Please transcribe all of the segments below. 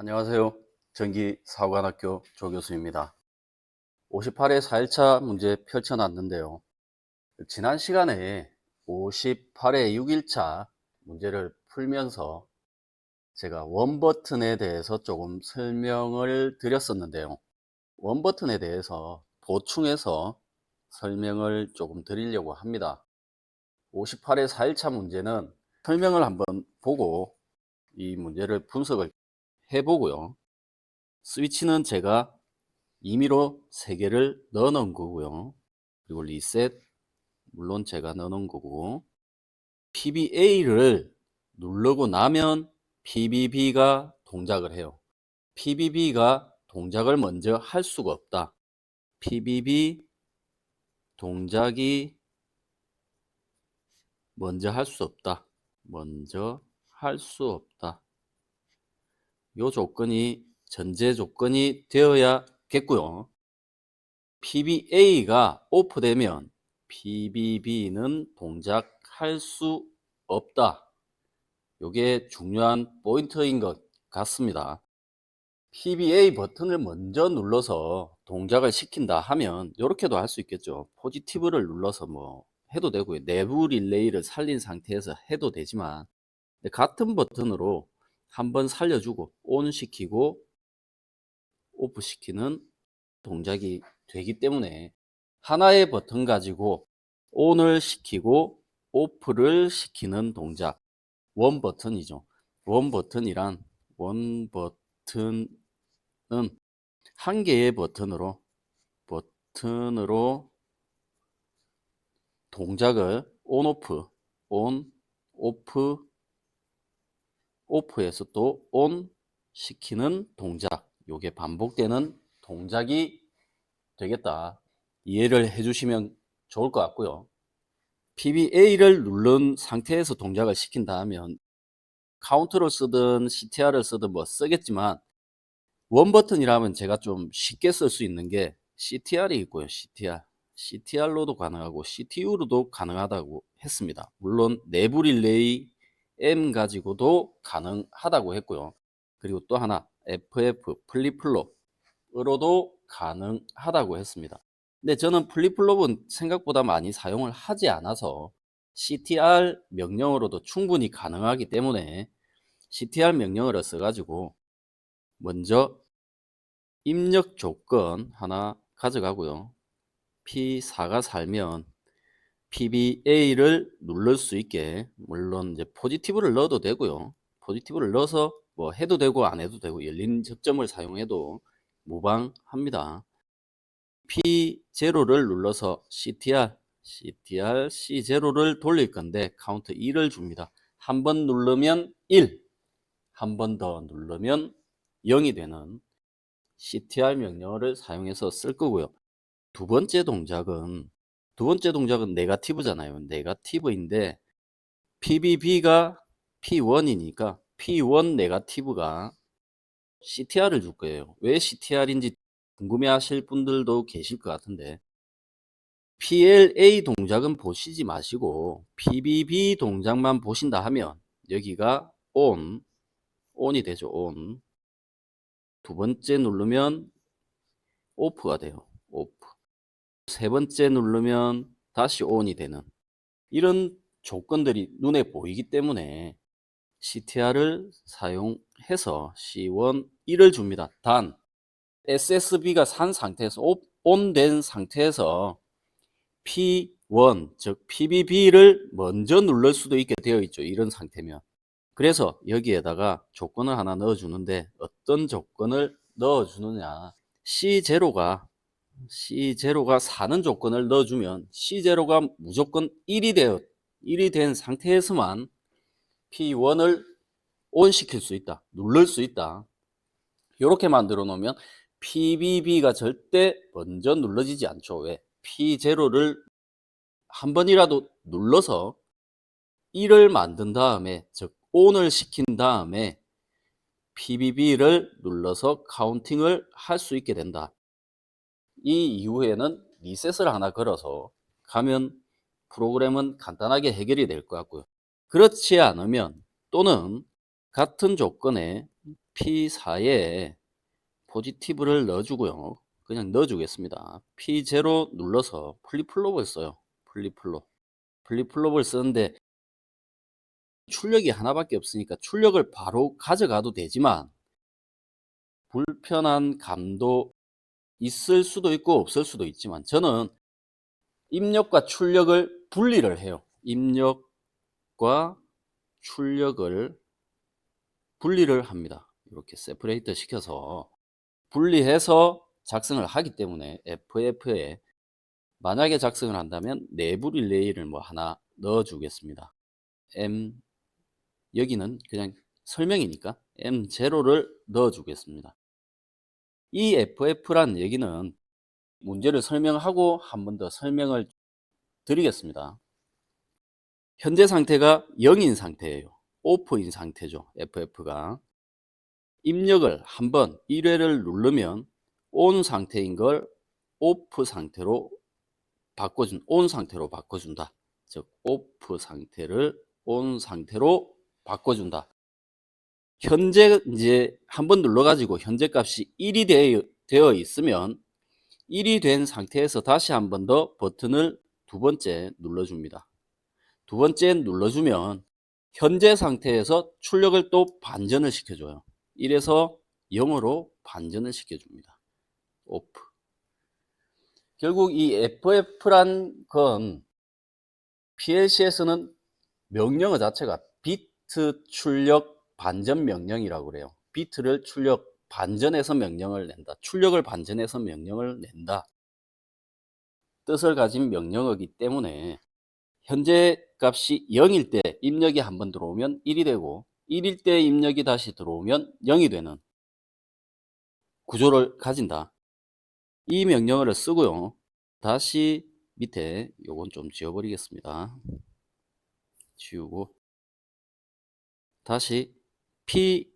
안녕하세요. 전기사관학교 조교수입니다. 58회 4일차 문제 펼쳐놨는데요. 지난 시간에 58회 6일차 문제를 풀면서 제가 원버튼에 대해서 조금 설명을 드렸었는데요. 원버튼에 대해서 보충해서 설명을 조금 드리려고 합니다. 58회 4일차 문제는 설명을 한번 보고 이 문제를 분석을 해보고요. 스위치는 제가 임의로 3개를 넣어 놓은 거고요. 그리고 리셋, 물론 제가 넣어 놓은 거고, PBA를 누르고 나면 PBB가 동작을 해요. PBB가 동작을 먼저 할 수가 없다. PBB 동작이 먼저 할 수 없다. 먼저 할 수 없다. 이 조건이 전제 조건이 되어야겠고요. PBA가 오프되면 PBB는 동작할 수 없다. 이게 중요한 포인트인 것 같습니다. PBA 버튼을 먼저 눌러서 동작을 시킨다 하면 이렇게도 할 수 있겠죠. 포지티브를 눌러서 뭐 해도 되고요. 내부 릴레이를 살린 상태에서 해도 되지만 같은 버튼으로 한번 살려주고 온 시키고 오프 시키는 동작이 되기 때문에 하나의 버튼 가지고 ON을 시키고 OFF를 시키는 동작, 원 버튼이죠. 원 버튼이란 원 버튼은 한 개의 버튼으로 동작을 ON, OFF, OFF에서 또 ON 시키는 동작, 요게 반복되는 동작이 되겠다. 이해를 해주시면 좋을 것 같고요. PBA를 누른 상태에서 동작을 시킨다 하면 카운트를 쓰든 CTR을 쓰든 뭐 쓰겠지만 원 버튼이라면 제가 좀 쉽게 쓸 수 있는 게 CTR이 있고요. CTR로도 가능하고 CTU로도 가능하다고 했습니다. 물론 내부 릴레이 M 가지고도 가능하다고 했고요. 그리고 또 하나 FF 플립플롭으로도 가능하다고 했습니다. 근데 저는 플립플롭은 생각보다 많이 사용을 하지 않아서 CTR 명령으로도 충분히 가능하기 때문에 CTR 명령어를 써가지고 먼저 입력 조건 하나 가져가고요. P4가 살면 PBA를 누를 수 있게, 물론 이제 포지티브를 넣어도 되고요. 포지티브를 넣어서 뭐 해도 되고 안 해도 되고 열린 접점을 사용해도 무방합니다. P0를 눌러서 CTR C0를 돌릴 건데 카운트 2를 줍니다. 한 번 누르면 1, 한 번 더 누르면 0이 되는 CTR 명령어를 사용해서 쓸 거고요. 두 번째 동작은 네거티브잖아요. 네거티브인데 PBB가 P1이니까 P1 네거티브가 CTR을 줄 거예요. 왜 CTR인지 궁금해 하실 분들도 계실 것 같은데 PLA 동작은 보시지 마시고 PBB 동작만 보신다 하면 여기가 ON이 되죠. ON. 두 번째 누르면 OFF가 돼요. OFF. 세 번째 누르면 다시 ON이 되는 이런 조건들이 눈에 보이기 때문에 CTR을 사용해서 C1 1을 줍니다. 단 SSB가 산 상태에서 ON 상태에서 P1 즉 PBB를 먼저 누를 수도 있게 되어 있죠. 이런 상태면. 그래서 여기에다가 조건을 하나 넣어 주는데 어떤 조건을 넣어 주느냐, C0가 4는 조건을 넣어주면 C0가 무조건 1이 된 상태에서만 P1을 ON 시킬 수 있다, 누를 수 있다. 이렇게 만들어 놓으면 PBB가 절대 먼저 눌러지지 않죠. 왜? P0를 한 번이라도 눌러서 1을 만든 다음에, 즉 ON을 시킨 다음에 PBB를 눌러서 카운팅을 할 수 있게 된다. 이 이후에는 리셋을 하나 걸어서 가면 프로그램은 간단하게 해결이 될 것 같고요. 그렇지 않으면 또는 같은 조건에 P4에 포지티브를 넣어주고요. 그냥 넣어주겠습니다. P0 눌러서 플립플롭을 써요. 플립플롭을 쓰는데 출력이 하나밖에 없으니까 출력을 바로 가져가도 되지만 불편한 감도 있을 수도 있고 없을 수도 있지만 저는 입력과 출력을 분리를 해요. 입력과 출력을 분리를 합니다. 이렇게 세퍼레이트 시켜서 분리해서 작성을 하기 때문에 FF에 만약에 작성을 한다면 내부 릴레이를 뭐 하나 넣어 주겠습니다. 여기는 그냥 설명이니까 M0를 넣어 주겠습니다. 이 FF라는 얘기는 문제를 설명하고 한 번 더 설명을 드리겠습니다. 현재 상태가 0인 상태예요. 오프인 상태죠. FF가. 입력을 한번 1회를 누르면 ON 상태인 걸 오프 상태로 온 상태로 바꿔준다. 즉 오프 상태를 온 상태로 바꿔준다. 현재 이제 한번 눌러가지고 현재 값이 1이 되어 있으면 1이 된 상태에서 다시 한 번 더 버튼을 두 번째 눌러줍니다. 두 번째 눌러주면 현재 상태에서 출력을 또 반전을 시켜줘요. 1에서 0으로 반전을 시켜줍니다. 오프. 결국 이 FF란 건 PLC에서는 명령어 자체가 비트 출력 반전 명령이라고 그래요. 비트를 출력 반전해서 명령을 낸다. 출력을 반전해서 명령을 낸다. 뜻을 가진 명령어이기 때문에 현재 값이 0일 때 입력이 한번 들어오면 1이 되고 1일 때 입력이 다시 들어오면 0이 되는 구조를 가진다. 이 명령어를 쓰고요. 다시 밑에 요건 좀 지워버리겠습니다. 지우고 다시 P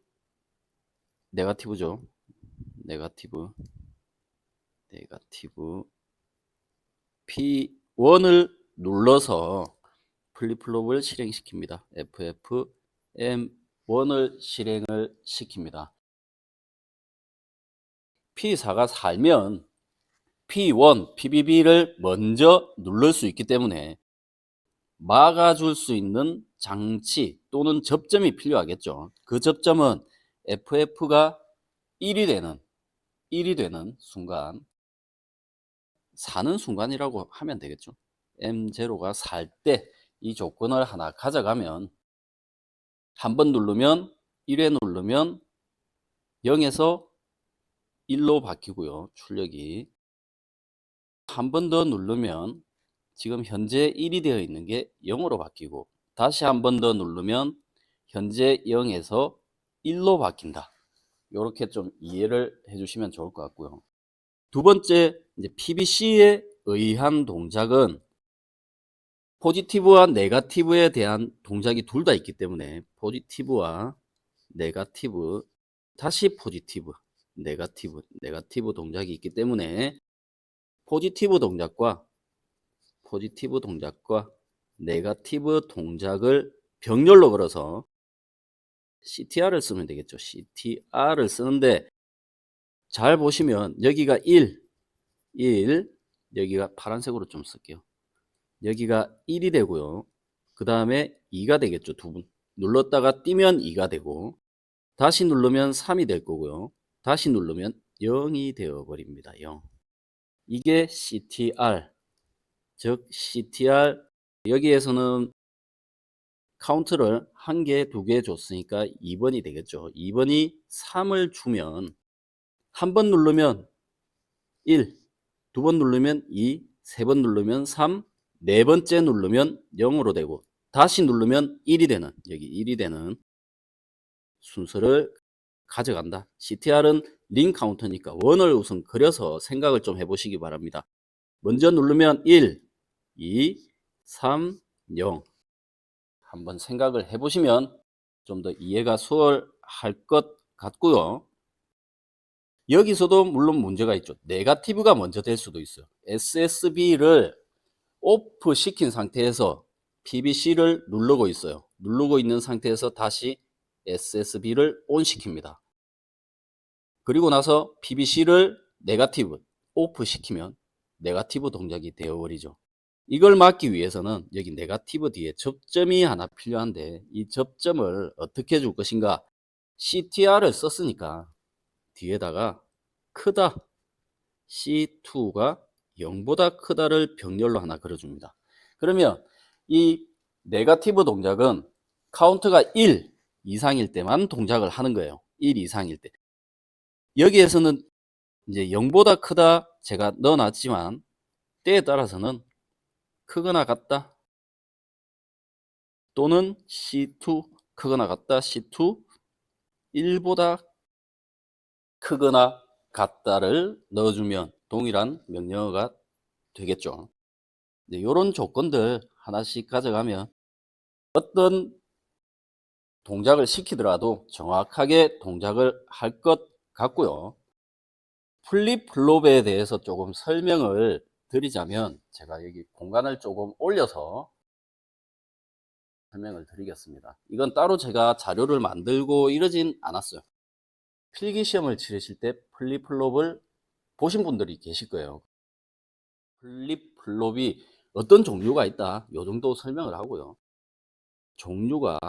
네거티브죠. 네거티브 P1을 눌러서 플립플롭을 실행시킵니다. FF M1을 실행을 시킵니다. P4가 살면 P1, PBB를 먼저 누를 수 있기 때문에 막아줄 수 있는 장치 또는 접점이 필요하겠죠. 그 접점은 FF가 1이 되는 순간, 사는 순간이라고 하면 되겠죠. M0가 살 때 이 조건을 하나 가져가면 한 번 누르면 1회 누르면 0에서 1로 바뀌고요. 출력이 한 번 더 누르면 지금 현재 1이 되어 있는 게 0으로 바뀌고 다시 한 번 더 누르면 현재 0에서 1로 바뀐다. 이렇게 좀 이해를 해주시면 좋을 것 같고요. 두 번째, 이제 PBC에 의한 동작은 포지티브와 네거티브에 대한 동작이 둘 다 있기 때문에 포지티브와 네거티브, 다시 포지티브, 네거티브 동작이 있기 때문에 포지티브 동작과 네거티브 동작을 병렬로 걸어서 CTR을 쓰면 되겠죠. CTR을 쓰는데 잘 보시면 여기가 1, 여기가 파란색으로 좀 쓸게요. 여기가 1이 되고요. 그 다음에 2가 되겠죠. 두 번 눌렀다가 띄면 2가 되고 다시 누르면 3이 될 거고요. 다시 누르면 0이 되어 버립니다. 0. 이게 CTR, 즉 CTR. 여기에서는 카운트를 1개, 2개 줬으니까 2번이 되겠죠. 2번이 3을 주면 한 번 누르면 1, 두 번 누르면 2, 세 번 누르면 3, 네 번째 누르면 0으로 되고 다시 누르면 1이 되는, 여기 1이 되는 순서를 가져간다. CTR은 링 카운터니까 원을 우선 그려서 생각을 좀 해보시기 바랍니다. 먼저 누르면 1, 2, 3, 0. 한번 생각을 해보시면 좀 더 이해가 수월할 것 같고요. 여기서도 물론 문제가 있죠. 네거티브가 먼저 될 수도 있어요. SSB를 오프 시킨 상태에서 PBC를 누르고 있어요. 누르고 있는 상태에서 다시 SSB를 온 시킵니다. 그리고 나서 PBC를 네거티브, 오프 시키면 네거티브 동작이 되어버리죠. 이걸 막기 위해서는 여기 네거티브 뒤에 접점이 하나 필요한데 이 접점을 어떻게 줄 것인가? CTR을 썼으니까 뒤에다가 크다, C2가 0보다 크다를 병렬로 하나 그려줍니다. 그러면 이 네거티브 동작은 카운트가 1 이상일 때만 동작을 하는 거예요. 1 이상일 때. 여기에서는 이제 0보다 크다 제가 넣어놨지만 때에 따라서는 크거나 같다 또는 C2 크거나 같다 C2 1보다 크거나 같다를 넣어주면 동일한 명령어가 되겠죠. 이런 조건들 하나씩 가져가면 어떤 동작을 시키더라도 정확하게 동작을 할 것 같고요. 플립 플롭에 대해서 조금 설명을 드리자면 제가 여기 공간을 조금 올려서 설명을 드리겠습니다. 이건 따로 제가 자료를 만들고 이러진 않았어요. 필기시험을 치르실 때 플립 플롭을 보신 분들이 계실 거예요. 플립 플롭이 어떤 종류가 있다 이 정도 설명을 하고요. 종류가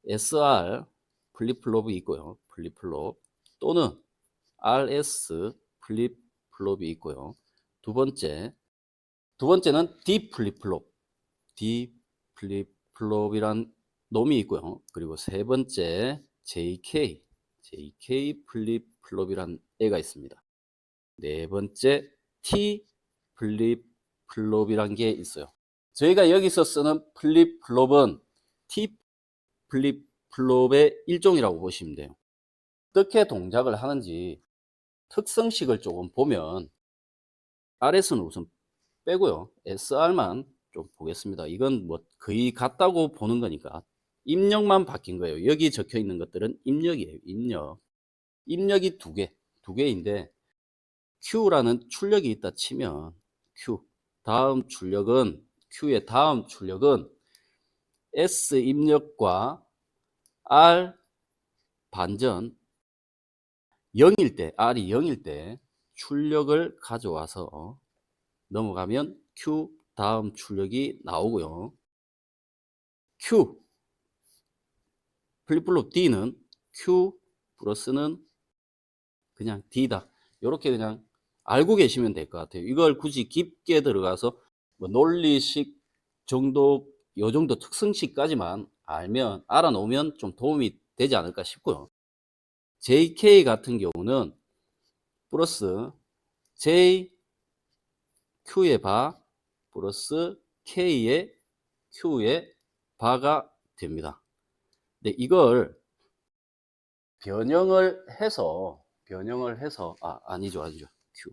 SR 플립 플롭이 있고요. 플립 플롭 또는 RS 플립 플롭이 있고요. 두 번째는 D 플립 플롭, D 플립 플롭이란 놈이 있고요. 그리고 세 번째 JK 플립 플롭이란 애가 있습니다. 네 번째 T 플립 플롭이란 게 있어요. 저희가 여기서 쓰는 플립 플롭은 T 플립 플롭의 일종이라고 보시면 돼요. 어떻게 동작을 하는지 특성식을 조금 보면 RS는 우선 빼고요. SR만 좀 보겠습니다. 이건 뭐 거의 같다고 보는 거니까 입력만 바뀐 거예요. 여기 적혀 있는 것들은 입력이에요. 입력이 두 개인데 Q라는 출력이 있다 치면 Q 다음 출력은 Q의 다음 출력은 S 입력과 R 반전 0일 때 R이 0일 때 출력을 가져와서 넘어가면 Q 다음 출력이 나오고요. Q 플립플롭 D는 Q 플러스는 그냥 D다. 이렇게 그냥 알고 계시면 될 것 같아요. 이걸 굳이 깊게 들어가서 뭐 논리식 정도 요 정도 특성식까지만 알아놓으면 좀 도움이 되지 않을까 싶고요. JK 같은 경우는 플러스 J Q의 바 플러스 K의 Q의 바가 됩니다. 근데 이걸 변형을 해서 아니죠 Q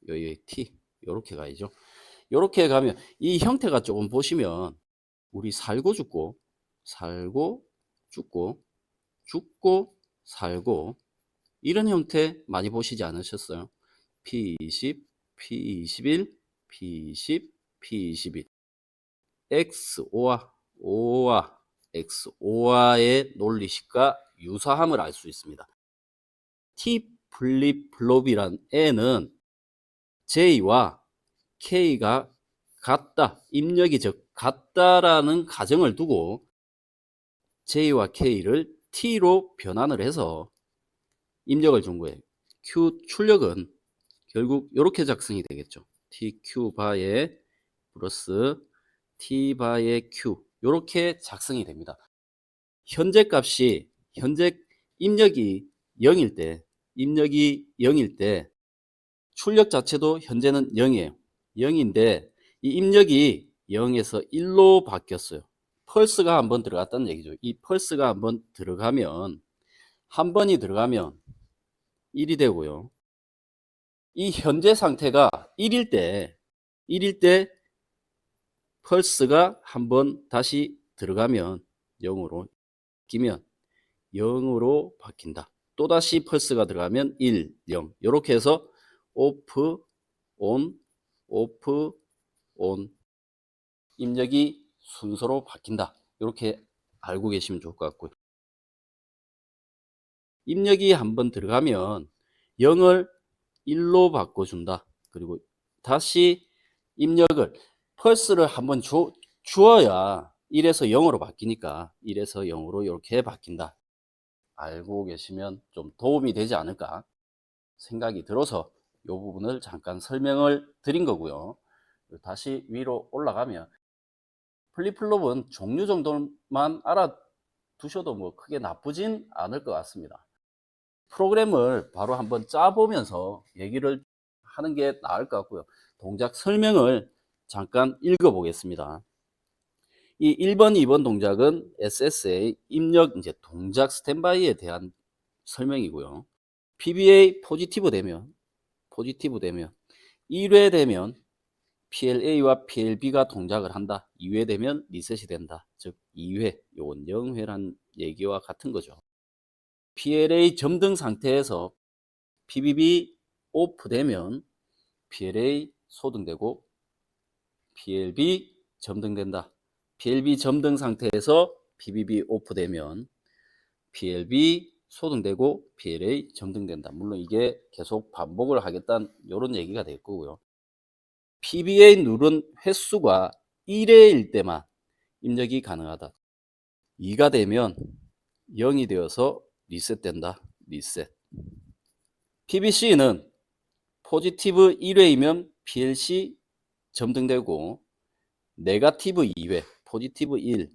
여기 T 요렇게 가야죠. 요렇게 가면 이 형태가 조금 보시면 우리 살고 죽고 죽고 살고 이런 형태 많이 보시지 않으셨어요? P20 P21 P10 P21 X5와 X5와의 논리식과 유사함을 알 수 있습니다. T 플립 플롭이란 애는 J와 K가 같다, 입력이 즉 같다라는 가정을 두고 J와 K를 T로 변환을 해서 입력을 준 거예요. Q 출력은 결국 이렇게 작성이 되겠죠. TQ 바에 플러스 T 바의 Q 이렇게 작성이 됩니다. 현재 입력이 0일 때 출력 자체도 현재는 0이에요. 0인데 이 입력이 0에서 1로 바뀌었어요. 펄스가 한번 들어갔다는 얘기죠. 이 펄스가 한번 들어가면 한 번이 들어가면 1이 되고요. 이 현재 상태가 1일 때 펄스가 한번 다시 들어가면 0으로 바뀌면 0으로 바뀐다. 또다시 펄스가 들어가면 1, 0 이렇게 해서 오프, 온, 오프, 온 입력이 순서로 바뀐다. 이렇게 알고 계시면 좋을 것 같고요. 입력이 한번 들어가면 0을 1로 바꿔준다. 그리고 다시 입력을 펄스를 한번 주어야 1에서 0으로 바뀌니까 1에서 0으로 이렇게 바뀐다. 알고 계시면 좀 도움이 되지 않을까 생각이 들어서 이 부분을 잠깐 설명을 드린 거고요. 다시 위로 올라가면 플립플롭은 종류 정도만 알아두셔도 뭐 크게 나쁘진 않을 것 같습니다. 프로그램을 바로 한번 짜보면서 얘기를 하는 게 나을 것 같고요. 동작 설명을 잠깐 읽어 보겠습니다. 이 1번, 2번 동작은 SSA 입력 이제 동작 스탠바이에 대한 설명이고요. PBA 포지티브 되면 1회 되면 PLA와 PLB가 동작을 한다. 2회 되면 리셋이 된다. 즉 2회, 요건 0회란 얘기와 같은 거죠. PLA 점등 상태에서 PBB 오프 되면 PLA 소등되고 PLB 점등된다. PLB 점등 상태에서 PBB 오프 되면 PLB 소등되고 PLA 점등된다. 물론 이게 계속 반복을 하겠다는 이런 얘기가 될 거고요. PBA 누른 횟수가 1회일 때만 입력이 가능하다. 2가 되면 0이 되어서 리셋된다. 리셋. PBC는 포지티브 1회이면 PLC 점등되고 네거티브 2회, 포지티브 1,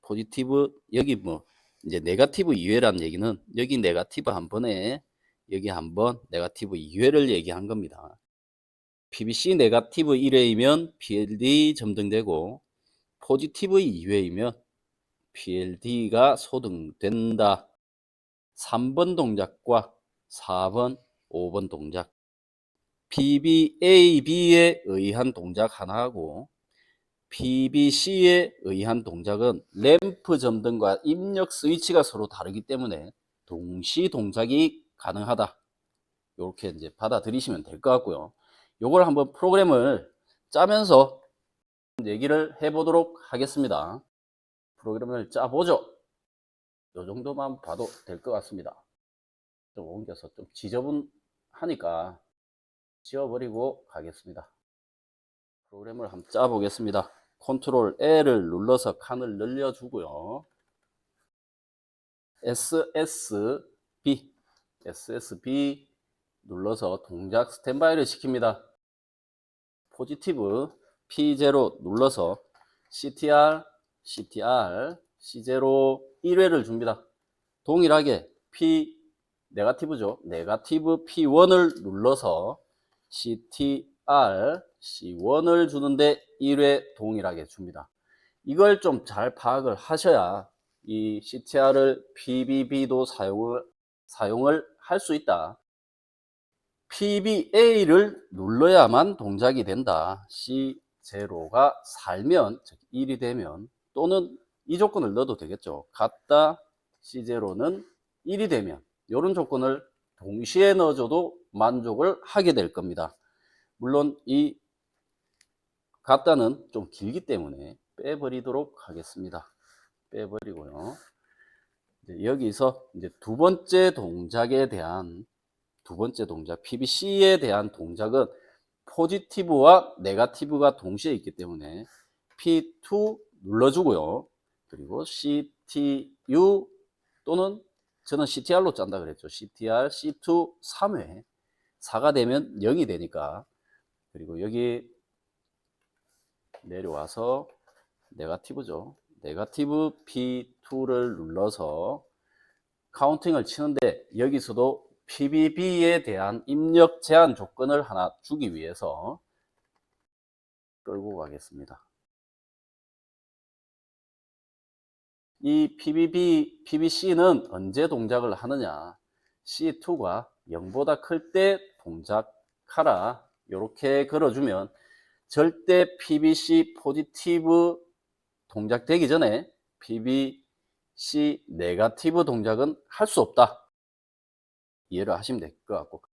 포지티브 여기 뭐 이제 네거티브 2회란 얘기는 여기 네거티브 한 번에 여기 한 번 네거티브 2회를 얘기한 겁니다. PBC 네거티브 1회이면 PLD 점등되고 포지티브 2회이면 PLD가 소등된다. 3번 동작과 4번, 5번 동작 PBAB에 의한 동작 하나하고 PBC에 의한 동작은 램프 점등과 입력 스위치가 서로 다르기 때문에 동시 동작이 가능하다. 이렇게 이제 받아들이시면 될 것 같고요. 이걸 한번 프로그램을 짜면서 얘기를 해보도록 하겠습니다. 프로그램을 짜보죠. 이 정도만 봐도 될 것 같습니다. 좀 옮겨서 좀 지저분하니까 지워버리고 가겠습니다. 프로그램을 한번 짜보겠습니다. 컨트롤 L을 눌러서 칸을 늘려주고요. SSB 눌러서 동작 스탠바이를 시킵니다. 포지티브 P0 눌러서 CTR C0 1회를 줍니다. 동일하게 P 네거티브죠. 네거티브 P1을 눌러서 CTR C1을 주는데 1회 동일하게 줍니다. 이걸 좀 잘 파악을 하셔야 이 CTR을 PBB도 사용을 할 수 있다. PBA를 눌러야만 동작이 된다. C0가 살면, 즉 1이 되면, 또는 이 조건을 넣어도 되겠죠. 같다 C0는 1이 되면, 이런 조건을 동시에 넣어줘도 만족을 하게 될 겁니다. 물론 이 같다는 좀 길기 때문에 빼버리도록 하겠습니다. 빼버리고요. 이제 여기서 이제 두 번째 동작에 대한 PBC에 대한 동작은 포지티브와 네거티브가 동시에 있기 때문에 P2 눌러주고요. 그리고 CTU 또는 저는 CTR로 짠다 그랬죠. CTR, C2 3회 4가 되면 0이 되니까 그리고 여기 내려와서 네거티브죠. 네거티브 P2를 눌러서 카운팅을 치는데 여기서도 PBB에 대한 입력 제한 조건을 하나 주기 위해서 끌고 가겠습니다. 이 PBC는 언제 동작을 하느냐? C2가 0보다 클 때 동작하라. 이렇게 걸어주면 절대 PBC 포지티브 동작되기 전에 PBC 네거티브 동작은 할 수 없다. 이해를 하시면 될 것 같고,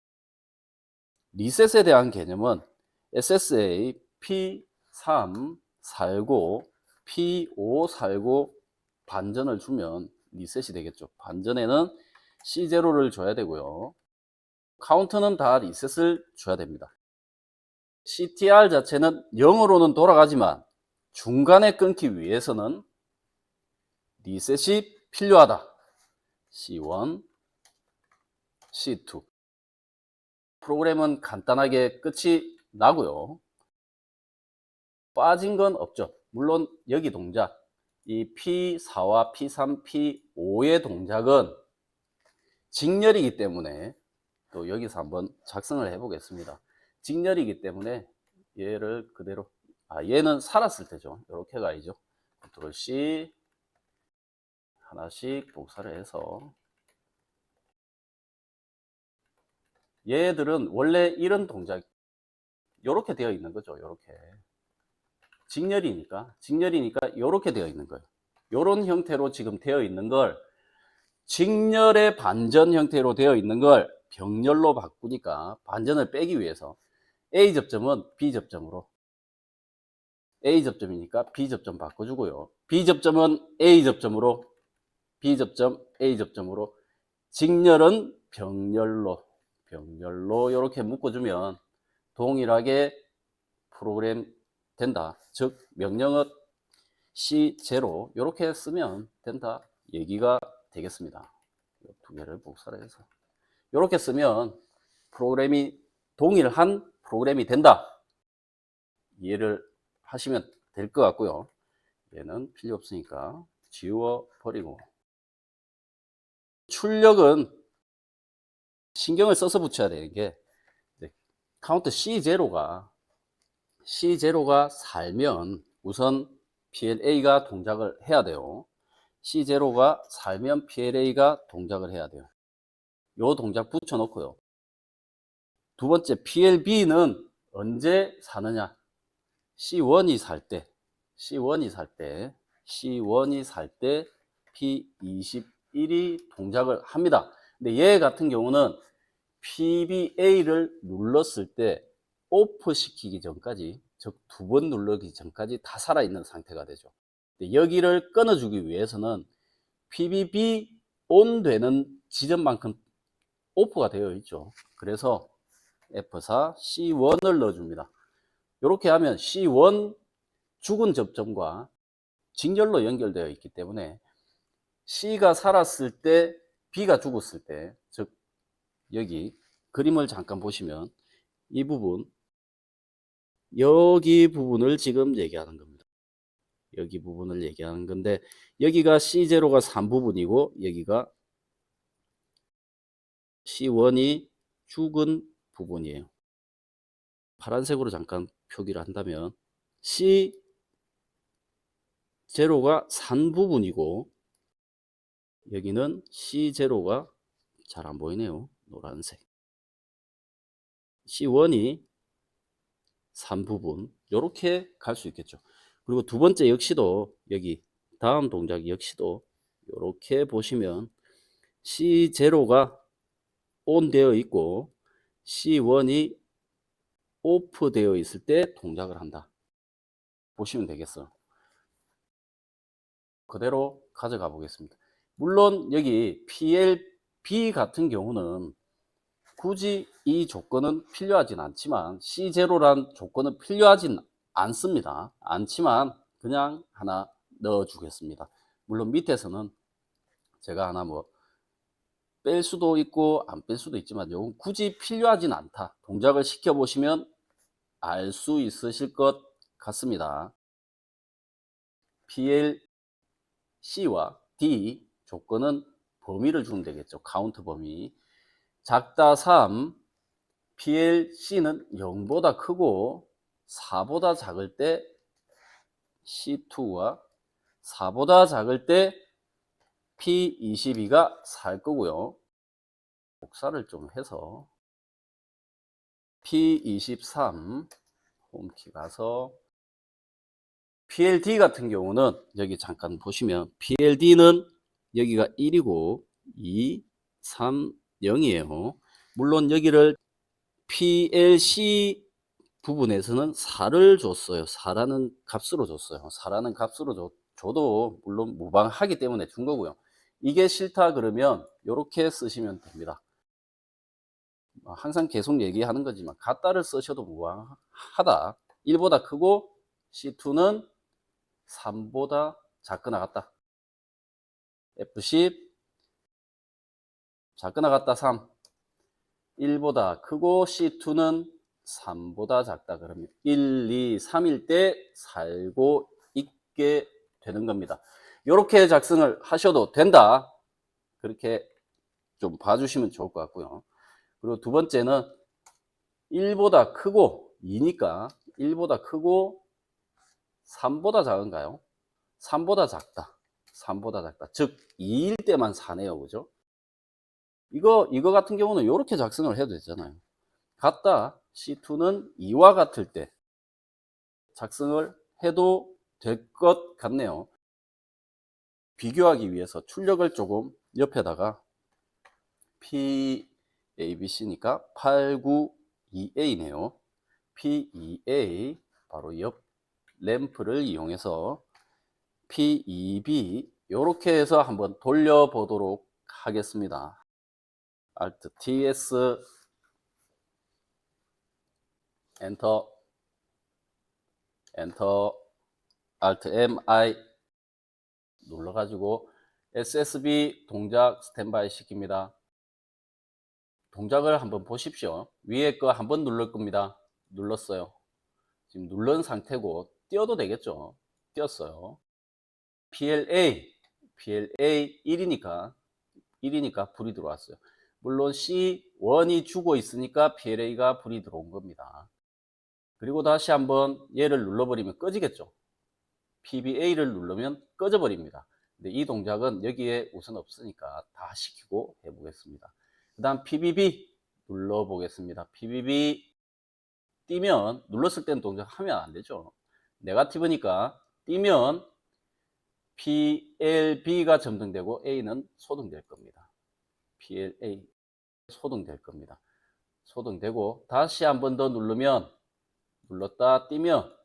리셋에 대한 개념은 SSA P3 살고 P5 살고 반전을 주면 리셋이 되겠죠. 반전에는 C0를 줘야 되고요. 카운트는 다 리셋을 줘야 됩니다. CTR 자체는 0으로는 돌아가지만 중간에 끊기 위해서는 리셋이 필요하다. C1, C2. 프로그램은 간단하게 끝이 나고요. 빠진 건 없죠. 물론 여기 동작, 이 P4와 P3, P5의 동작은 직렬이기 때문에 또 여기서 한번 작성을 해 보겠습니다. 직렬이기 때문에 얘를 그대로, 얘는 살았을 때죠. 이렇게 가야죠. Ctrl C 하나씩 복사를 해서, 얘들은 원래 이런 동작 이렇게 되어 있는 거죠. 이렇게 직렬이니까 이렇게 되어 있는 거예요. 이런 형태로 지금 되어 있는 걸, 직렬의 반전 형태로 되어 있는 걸 병렬로 바꾸니까 반전을 빼기 위해서 A 접점은 B 접점으로, A 접점이니까 B 접점 바꿔주고요. B 접점은 A 접점으로, B 접점 A 접점으로, 직렬은 병렬로 이렇게 묶어주면 동일하게 프로그램 된다. 즉 명령어 C0 이렇게 쓰면 된다 얘기가 되겠습니다. 두 개를 복사를 해서 이렇게 쓰면 프로그램이 동일한 프로그램이 된다. 이해를 하시면 될 것 같고요. 얘는 필요 없으니까 지워 버리고, 출력은 신경을 써서 붙여야 되는 게, 카운트 C0가 살면 우선 PLA가 동작을 해야 돼요. C0가 살면 PLA가 동작을 해야 돼요. 요 동작 붙여 놓고요. 두 번째, PLB는 언제 사느냐? C1이 살 때 P21이 동작을 합니다. 근데 얘 같은 경우는 PBA를 눌렀을 때 오프 시키기 전까지, 즉 두 번 누르기 전까지 다 살아있는 상태가 되죠. 여기를 끊어주기 위해서는 PBB ON 되는 지점만큼 오프가 되어 있죠. 그래서 F4 C1을 넣어줍니다. 이렇게 하면 C1 죽은 접점과 직렬로 연결되어 있기 때문에 C가 살았을 때, B가 죽었을 때, 즉 여기 그림을 잠깐 보시면 이 부분, 여기 부분을 지금 얘기하는 겁니다. 여기 부분을 얘기하는 건데, 여기가 C0가 3부분이고 여기가 C1이 죽은 부분이에요. 파란색으로 잠깐 표기를 한다면 C0가 산 부분이고 여기는 C0가 잘 안 보이네요. 노란색. C1이 산 부분, 이렇게 갈 수 있겠죠. 그리고 두 번째 역시도 여기 다음 동작 역시도 이렇게 보시면 C0가 ON 되어 있고 C1이 OFF 되어 있을 때 동작을 한다. 보시면 되겠어요. 그대로 가져가 보겠습니다. 물론 여기 PLB 같은 경우는 굳이 이 조건은 필요하진 않지만, C0란 조건은 필요하진 않습니다. 않지만 그냥 하나 넣어 주겠습니다. 물론 밑에서는 제가 하나 뭐 뺄 수도 있고 안 뺄 수도 있지만 이건 굳이 필요하진 않다. 동작을 시켜 보시면 알 수 있으실 것 같습니다. PLC와 D 조건은 범위를 주면 되겠죠. 카운트 범위. 작다 3, PLC는 0보다 크고 4보다 작을 때 C2와 4보다 작을 때 P22가 살 거고요. 복사를 좀 해서 P23 홈키 가서, PLD 같은 경우는 여기 잠깐 보시면 PLD는 여기가 1이고 2, 3, 0이에요. 물론 여기를 PLC 부분에서는 4를 줬어요. 4라는 값으로 줬어요. 4라는 값으로 줘도 물론 무방하기 때문에 준 거고요. 이게 싫다 그러면 이렇게 쓰시면 됩니다. 항상 계속 얘기하는 거지만 같다를 쓰셔도 무방하다. 1보다 크고 C2는 3보다 작거나 같다. F10 작거나 같다 3. 1보다 크고 C2는 3보다 작다. 그러면 1, 2, 3일 때 살고 있게 되는 겁니다. 이렇게 작성을 하셔도 된다. 그렇게 좀 봐주시면 좋을 것 같고요. 그리고 두 번째는 1보다 크고 2니까 1보다 크고 3보다 작은가요? 3보다 작다. 3보다 작다. 즉 2일 때만 4네요. 그죠? 이거 같은 경우는 이렇게 작성을 해도 되잖아요. 같다. C2는 2와 같을 때 작성을 해도 될 것 같네요. 비교하기 위해서 출력을 조금 옆에다가 PABC니까 892A네요. PEA 바로 옆 램프를 이용해서 PEB 이렇게 해서 한번 돌려보도록 하겠습니다. Alt TS 엔터 엔터 Alt MI 눌러가지고 SSB 동작 스탠바이 시킵니다. 동작을 한번 보십시오. 위에 거 한번 누를 겁니다. 눌렀어요. 지금 누른 상태고 띄어도 되겠죠. 띄었어요. PLA 1이니까 불이 들어왔어요. 물론 C1이 주고 있으니까 PLA가 불이 들어온 겁니다. 그리고 다시 한번 얘를 눌러버리면 꺼지겠죠. PBA를 누르면 꺼져 버립니다. 근데 이 동작은 여기에 우선 없으니까 다 시키고 해보겠습니다. 그 다음 PBB 눌러보겠습니다. PBB 띄면 눌렀을 때는 동작하면 안 되죠. 네거티브니까 띄면 PLB가 점등되고 A는 소등될 겁니다. PLA 소등될 겁니다. 소등되고 다시 한 번 더 누르면 눌렀다 띄면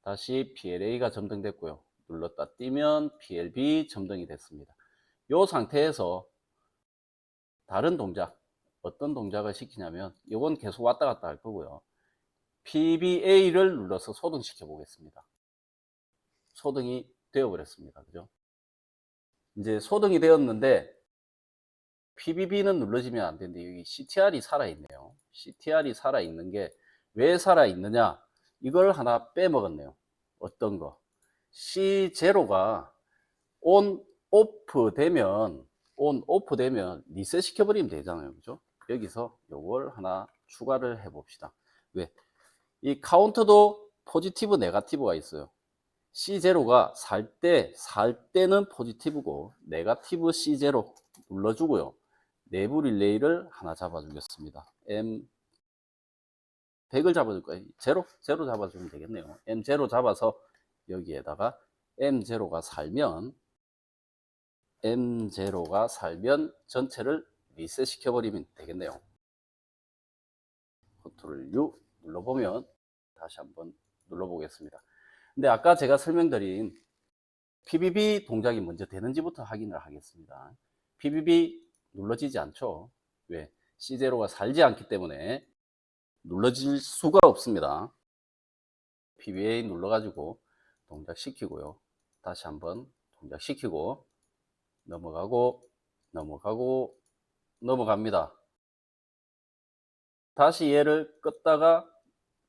다시 PLA가 점등됐고요. 눌렀다 띄면 PLB 점등이 됐습니다. 이 상태에서 다른 동작 어떤 동작을 시키냐면 이건 계속 왔다 갔다 할 거고요. PBA를 눌러서 소등시켜 보겠습니다. 소등이 되어 버렸습니다. 그죠? 이제 소등이 되었는데 PBB는 눌러지면 안 되는데 여기 CTR이 살아있네요. CTR이 살아있는 게 왜 살아있느냐? 이걸 하나 빼먹었네요. 어떤 거? C0가 온, 오프 되면 리셋 시켜버리면 되잖아요. 그죠? 여기서 요걸 하나 추가를 해봅시다. 왜? 이 카운터도 포지티브, 네가티브가 있어요. C0가 살 때는 포지티브고 네가티브 C0 눌러주고요. 내부 릴레이를 하나 잡아주겠습니다. M 100을 잡아줄 거예요. 제로 잡아주면 되겠네요. M0 잡아서 여기에다가 M0가 살면 전체를 리셋 시켜버리면 되겠네요. 컨트롤 U 눌러보면 다시 한번 눌러보겠습니다. 근데 아까 제가 설명드린 PBB 동작이 먼저 되는지부터 확인을 하겠습니다. PBB 눌러지지 않죠. 왜? C0가 살지 않기 때문에 눌러질 수가 없습니다. PBA 눌러가지고 동작시키고요. 다시 한번 동작시키고 넘어갑니다. 다시 얘를 껐다가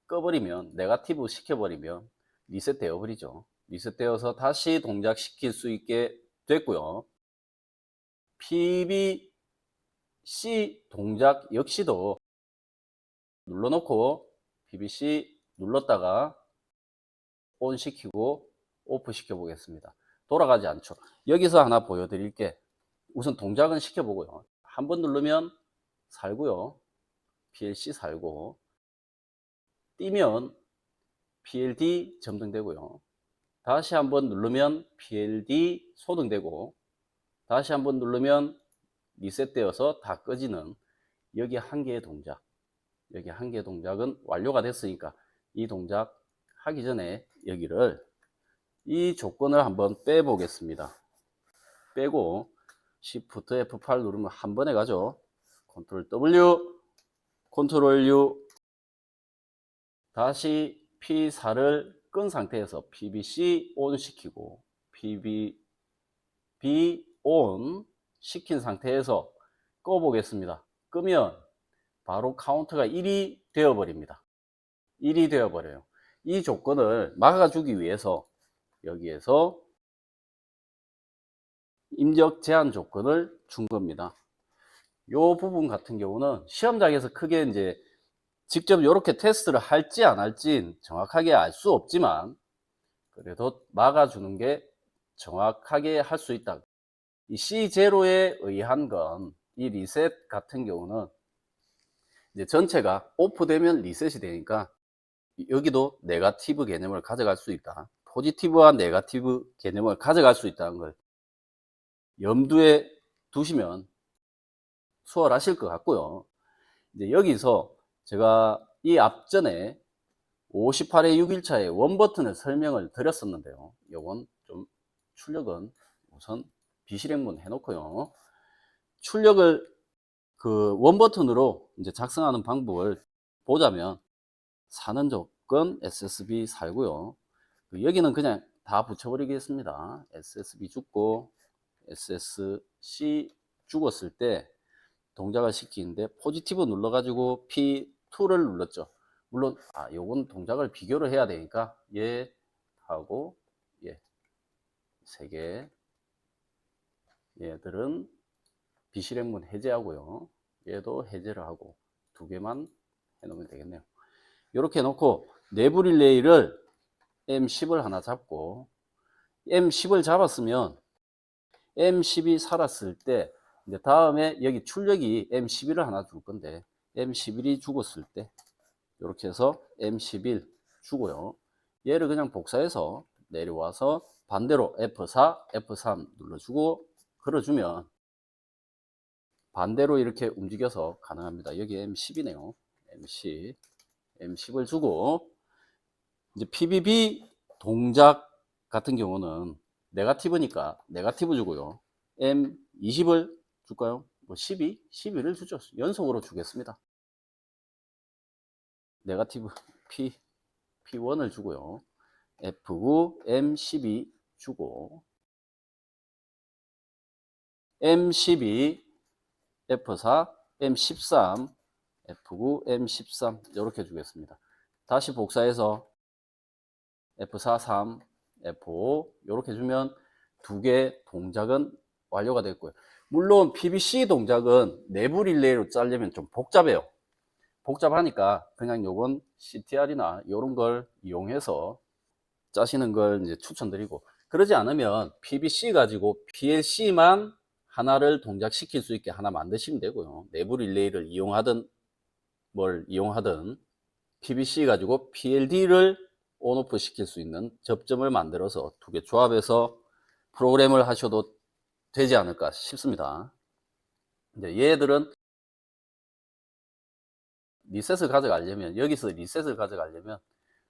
꺼버리면 네거티브 시켜버리면 리셋 되어 버리죠. 리셋 되어서 다시 동작시킬 수 있게 됐고요. PBC 동작 역시도 눌러놓고 PBC 눌렀다가 온 시키고 오프 시켜 보겠습니다. 돌아가지 않죠. 여기서 하나 보여드릴게. 우선 동작은 시켜보고요. 한번 누르면 살고요. PLC 살고 띄면 PLD 점등되고요. 다시 한번 누르면 PLD 소등되고 다시 한번 누르면 리셋되어서 다 꺼지는 여기 한 개의 동작, 여기 한 개의 동작은 완료가 됐으니까 이 동작 하기 전에 여기를 이 조건을 한번 빼보겠습니다. 빼고 Shift F8 누르면 한 번에 가죠. Ctrl W, Ctrl U, 다시 P4를 끈 상태에서 PBC ON 시키고 PB ON 시킨 상태에서 꺼 보겠습니다. 끄면 바로 카운트가 1이 되어 버립니다. 1이 되어 버려요. 이 조건을 막아주기 위해서 여기에서 입력 제한 조건을 준 겁니다. 이 부분 같은 경우는 시험장에서 크게 이제 직접 이렇게 테스트를 할지 안 할지 정확하게 알 수 없지만 그래도 막아주는 게 정확하게 할 수 있다. 이 C0에 의한 건 이 리셋 같은 경우는 이제 전체가 오프되면 리셋이 되니까 여기도 네거티브 개념을 가져갈 수 있다. 포지티브와 네거티브 개념을 가져갈 수 있다는 걸 염두에 두시면 수월하실 것 같고요. 이제 여기서 제가 이 앞전에 58회 6일차에 원 버튼을 설명을 드렸었는데요. 요건 좀 출력은 우선 비실행문 해놓고요. 출력을 그 원 버튼으로 이제 작성하는 방법을 보자면 사는 조건 SSB 살고요. 여기는 그냥 다 붙여버리겠습니다. SSB 죽고 SSC 죽었을 때 동작을 시키는데 포지티브 눌러가지고 P2를 눌렀죠. 물론 요건 동작을 비교를 해야 되니까 얘 하고 얘 세 개 얘들은 비실행문 해제하고요. 얘도 해제를 하고 두 개만 해놓으면 되겠네요. 이렇게 해놓고 내부 릴레이를 M10을 하나 잡고 M10을 잡았으면 M10이 살았을 때 이제 다음에 여기 출력이 M11을 하나 줄 건데 M11이 죽었을 때 이렇게 해서 M11 주고요. 얘를 그냥 복사해서 내려와서 반대로 F4, F3 눌러주고 걸어주면 반대로 이렇게 움직여서 가능합니다. 여기 M10이네요. M10을 주고 이제 PBB 동작 같은 경우는 네거티브니까 네거티브 주고요. M20을 줄까요? 뭐 12를 주죠. 연속으로 주겠습니다. 네거티브 P1을 주고요. F9, M12 주고 M12, F4, M13, F9, M13 이렇게 주겠습니다. 다시 복사해서 F4, 3, F5 이렇게 주면 두 개 동작은 완료가 됐고요. 물론 PBC 동작은 내부 릴레이로 짜려면 좀 복잡해요. 복잡하니까 그냥 요건 CTR이나 이런 걸 이용해서 짜시는 걸 이제 추천드리고, 그러지 않으면 PBC 가지고 PLC만 하나를 동작시킬 수 있게 하나 만드시면 되고요. 내부 릴레이를 이용하든 뭘 이용하든 PBC 가지고 PLD를 온오프 시킬 수 있는 접점을 만들어서 두 개 조합해서 프로그램을 하셔도 되지 않을까 싶습니다. 이제 얘들은 리셋을 가져가려면, 여기서 리셋을 가져가려면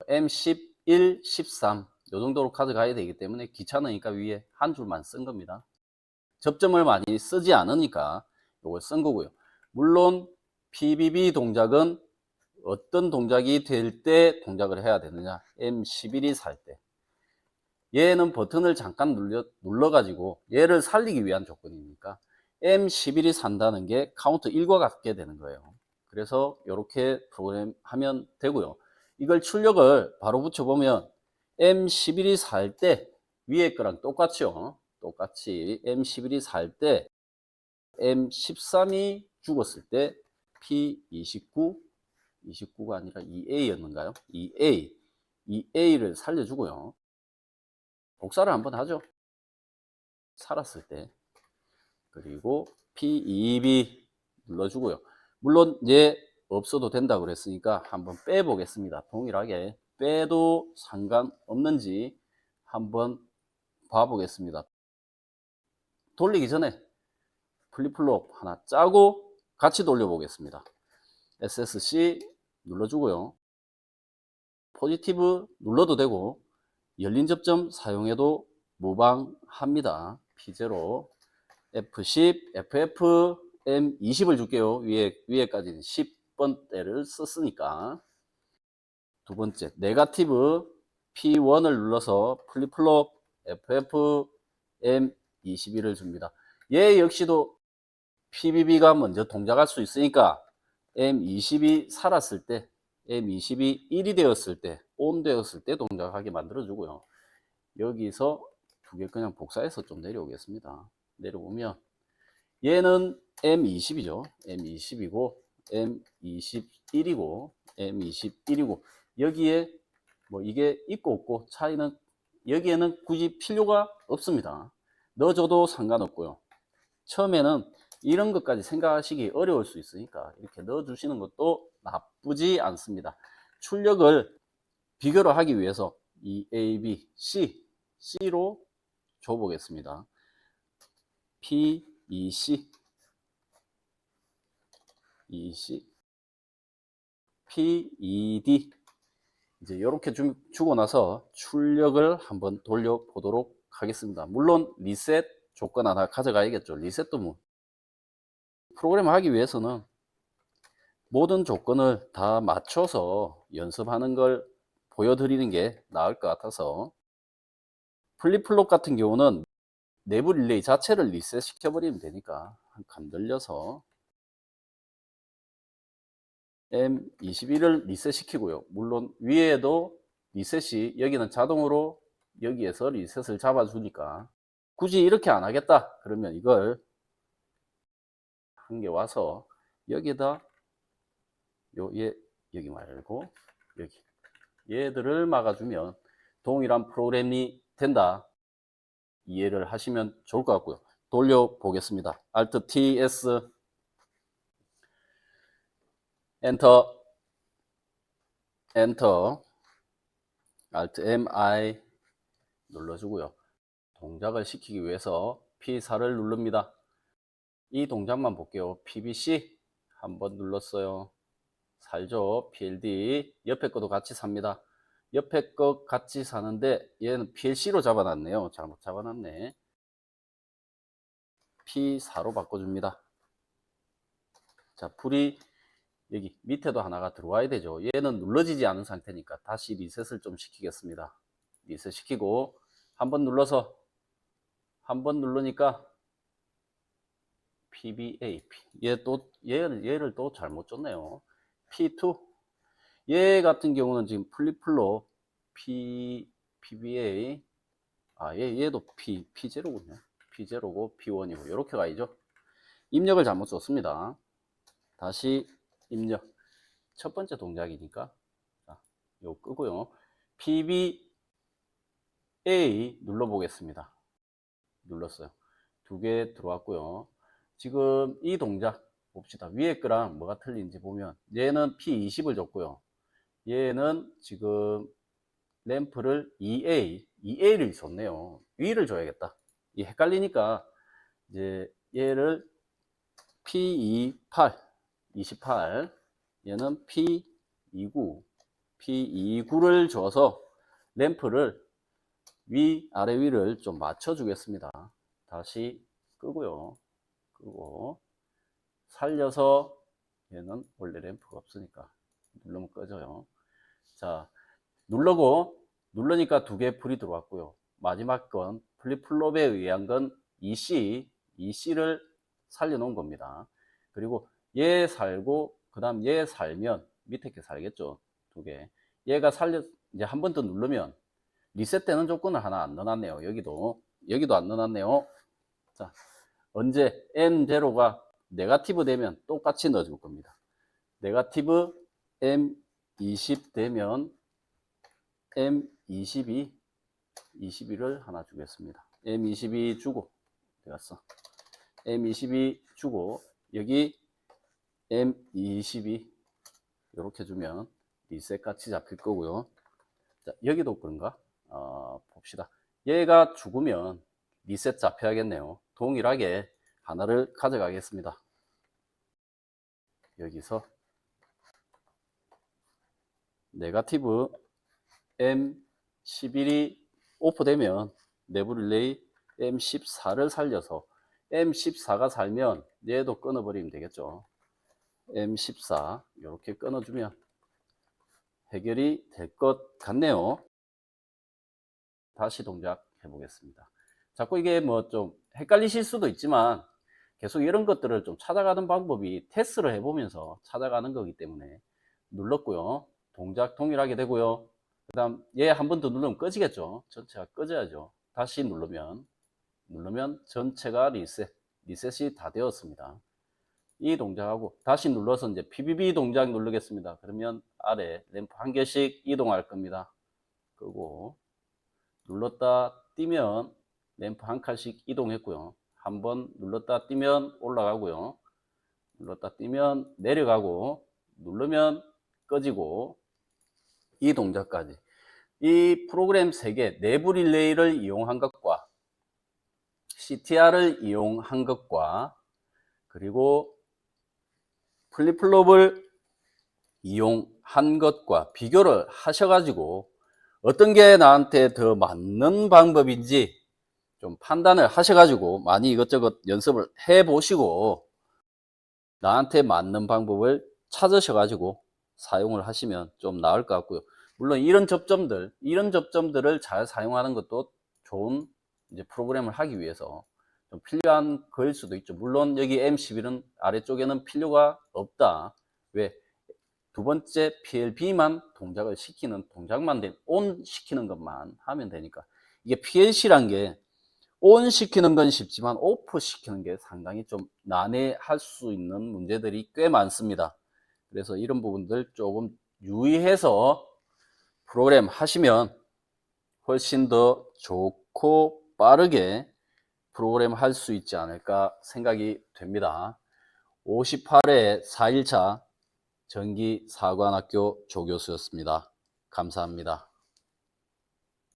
M11, 13 요 정도로 가져가야 되기 때문에 귀찮으니까 위에 한 줄만 쓴 겁니다. 접점을 많이 쓰지 않으니까 이걸 쓴 거고요. 물론 PBB 동작은 어떤 동작이 될 때 동작을 해야 되느냐, M11이 살 때 얘는 버튼을 잠깐 눌러가지고 얘를 살리기 위한 조건이니까 M11이 산다는 게 카운트 1과 같게 되는 거예요. 그래서 이렇게 프로그램 하면 되고요. 이걸 출력을 바로 붙여보면 M11이 살 때 위에 거랑 똑같죠. 똑같이 M11이 살 때 M13이 죽었을 때 P29, 29가 아니라 2A였는가요? 2A를 살려주고요. 복사를 한번 하죠. 살았을 때. 그리고 P22 눌러주고요. 물론 얘 없어도 된다고 그랬으니까 한번 빼 보겠습니다. 동일하게 빼도 상관없는지 한번 봐 보겠습니다. 돌리기 전에 플립플롭 하나 짜고 같이 돌려 보겠습니다. SSC 눌러주고요. 포지티브 눌러도 되고 열린 접점 사용해도 무방합니다. P0, F10, FF, M20을 줄게요. 위에까지는 10번대를 썼으니까. 두 번째, 네거티브 P1을 눌러서 플립플롭 FF, M21을 줍니다. 얘 역시도 PBB가 먼저 동작할 수 있으니까 M20이 살았을 때, M20이 1이 되었을 때, ON 되었을 때 동작하게 만들어주고요. 여기서 두 개 그냥 복사해서 좀 내려오겠습니다. 내려오면 얘는 M20이죠. M20이고 M21이고 M21이고 여기에 뭐 이게 있고 없고 차이는 여기에는 굳이 필요가 없습니다. 넣어줘도 상관없고요. 처음에는 이런 것까지 생각하시기 어려울 수 있으니까 이렇게 넣어주시는 것도 나쁘지 않습니다. 출력을 비교를 하기 위해서 이 A, B, C로 줘보겠습니다. P, EC, EC, P, ED 이제 이렇게 주고 나서 출력을 한번 돌려보도록 하겠습니다. 물론 리셋 조건 하나 가져가야겠죠. 리셋도 뭐 프로그램을 하기 위해서는 모든 조건을 다 맞춰서 연습하는 걸 보여드리는 게 나을 것 같아서 플립플롭 같은 경우는 내부 릴레이 자체를 리셋 시켜버리면 되니까 건들려서 M21을 리셋 시키고요. 물론 위에도 리셋이 여기는 자동으로 여기에서 리셋을 잡아주니까 굳이 이렇게 안 하겠다 그러면 이걸 한 개 와서 여기다 여기 말고 여기 얘들을 막아주면 동일한 프로그램이 된다 이해를 하시면 좋을 것 같고요. 돌려보겠습니다. Alt TS 엔터 Alt MI 눌러주고요. 동작을 시키기 위해서 P4를 누릅니다. 이 동작만 볼게요. PBC 한번 눌렀어요. 살죠. PLD 옆에 것도 같이 삽니다. 옆에 것 같이 사는데 얘는 PLC로 잡아놨네요. 잘못 잡아놨네. P4로 바꿔줍니다. 자, 불이 여기 밑에도 하나가 들어와야 되죠. 얘는 눌러지지 않은 상태니까 다시 리셋을 좀 시키겠습니다. 리셋 시키고 한번 눌러서 한번 누르니까 PBA 얘를 또 잘못 줬네요. P2 얘 같은 경우는 지금 플립플롭 PBA 얘도 P0군요. P0고 P1이고 이렇게 가야죠. 입력을 잘못 썼습니다. 다시 입력. 첫 번째 동작이니까 자, 이거 끄고요. PBA 눌러 보겠습니다. 눌렀어요. 두 개 들어왔고요. 지금 이 동작 봅시다. 위에 거랑 뭐가 틀린지 보면 얘는 P20을 줬고요. 얘는 지금 램프를 EA를 줬네요. 위를 줘야겠다. 이 헷갈리니까 이제 얘를 P28 얘는 P29를 줘서 램프를 아래 위를 좀 맞춰 주겠습니다. 다시 끄고요. 끄고 살려서 얘는 원래 램프가 없으니까 누르면 꺼져요. 자, 누르니까 두 개 불이 들어왔고요. 마지막 건 플립플롭에 의한 건 EC를 살려놓은 겁니다. 그리고 얘 살고 그 다음 얘 살면 밑에 게 살겠죠. 두 개. 얘가 이제 한 번 더 누르면 리셋되는 조건을 하나 안 넣어놨네요. 여기도 안 넣어놨네요. 자, 언제 N0가 네거티브 되면 똑같이 넣어줄 겁니다. 네거티브 M20 되면 M22를 하나 주겠습니다. M22 주고 되었어. M22 주고 여기 M22 이렇게 주면 리셋 같이 잡힐 거고요. 자, 여기도 그런가? 봅시다. 얘가 죽으면 리셋 잡혀야겠네요. 동일하게 하나를 가져가겠습니다. 여기서 네거티브 M11이 오프되면 내부 릴레이 M14를 살려서 M14가 살면 얘도 끊어버리면 되겠죠. M14 이렇게 끊어주면 해결이 될 것 같네요. 다시 동작 해보겠습니다. 자꾸 이게 뭐 좀 헷갈리실 수도 있지만 계속 이런 것들을 좀 찾아가는 방법이 테스트를 해보면서 찾아가는 거기 때문에 눌렀고요. 동작 동일하게 되고요. 그 다음 얘 한 번 더 누르면 꺼지겠죠. 전체가 꺼져야죠. 다시 누르면 전체가 리셋이 다 되었습니다. 이 동작하고 다시 눌러서 이제 PBB 동작 누르겠습니다. 그러면 아래 램프 한 개씩 이동할 겁니다. 끄고 눌렀다 띄면 램프 한 칸씩 이동했고요. 한번 눌렀다 띄면 올라가고요. 눌렀다 띄면 내려가고 누르면 꺼지고 이 동작까지 이 프로그램 3개 내부 릴레이를 이용한 것과 CTR을 이용한 것과 그리고 플립플롭을 이용한 것과 비교를 하셔가지고 어떤 게 나한테 더 맞는 방법인지 좀 판단을 하셔가지고 많이 이것저것 연습을 해 보시고 나한테 맞는 방법을 찾으셔가지고 사용을 하시면 좀 나을 것 같고요. 물론 이런 접점들을 잘 사용하는 것도 좋은 이제 프로그램을 하기 위해서 좀 필요한 거일 수도 있죠. 물론 여기 M11은 아래쪽에는 필요가 없다. 왜? 두 번째 PLB만 동작을 시키는 동작만 온 시키는 것만 하면 되니까 이게 PLC란 게 온 시키는 건 쉽지만 오프 시키는 게 상당히 좀 난해할 수 있는 문제들이 꽤 많습니다. 그래서 이런 부분들 조금 유의해서 프로그램 하시면 훨씬 더 좋고 빠르게 프로그램 할 수 있지 않을까 생각이 됩니다. 58회 4일차 전기사관학교 조교수였습니다. 감사합니다.